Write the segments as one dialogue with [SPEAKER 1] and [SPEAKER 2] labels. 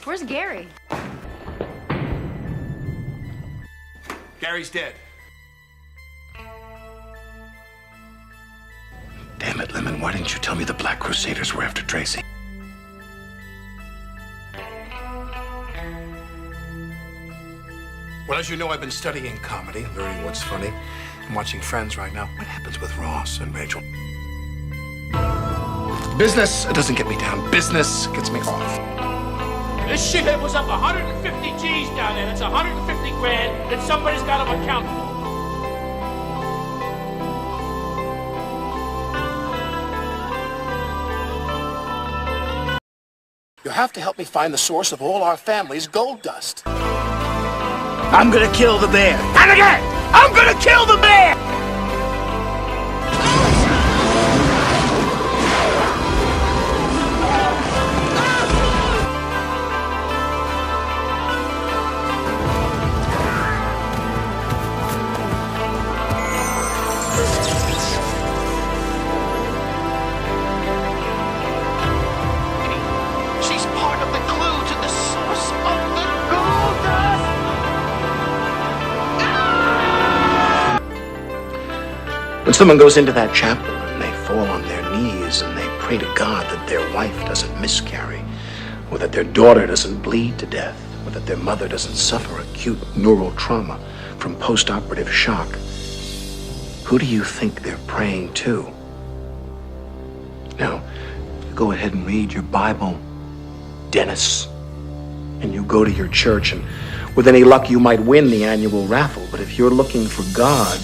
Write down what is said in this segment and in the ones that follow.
[SPEAKER 1] Where's Gary?
[SPEAKER 2] Gary's dead.
[SPEAKER 3] Damn it, Lemon, why didn't you tell me the Black Crusaders were after Tracy?
[SPEAKER 2] Well, as you know, I've been studying comedy, learning what's funny. I'm watching Friends right now. What happens with Ross and Rachel? Business doesn't get me down. Business gets me off.
[SPEAKER 4] This shithead was up 150 G's down there. That's 150 grand that somebody's got to account for.
[SPEAKER 2] You have to help me find the source of all our family's gold dust.
[SPEAKER 3] I'm gonna kill the bear. And again, I'm gonna kill the bear!
[SPEAKER 2] She's part of the clue to the source of the gold dust.
[SPEAKER 3] When someone goes into that chapel and they fall on their knees and they pray to God that their wife doesn't miscarry, or that their daughter doesn't bleed to death, or that their mother doesn't suffer acute neural trauma from post-operative shock, who do you think they're praying to? Now, you go ahead and read your Bible, Dennis, and you go to your church, and with any luck you might win the annual raffle. But if you're looking for God,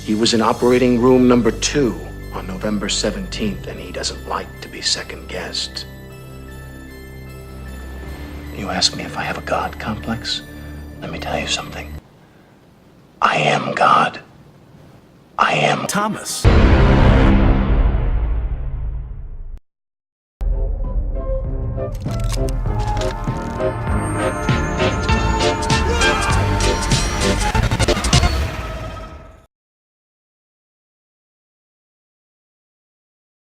[SPEAKER 3] he was in operating room number 2 on November 17th, and he doesn't like to be second-guessed. You ask me if I have a God complex? Let me tell you something. I am God. I am
[SPEAKER 2] Thomas.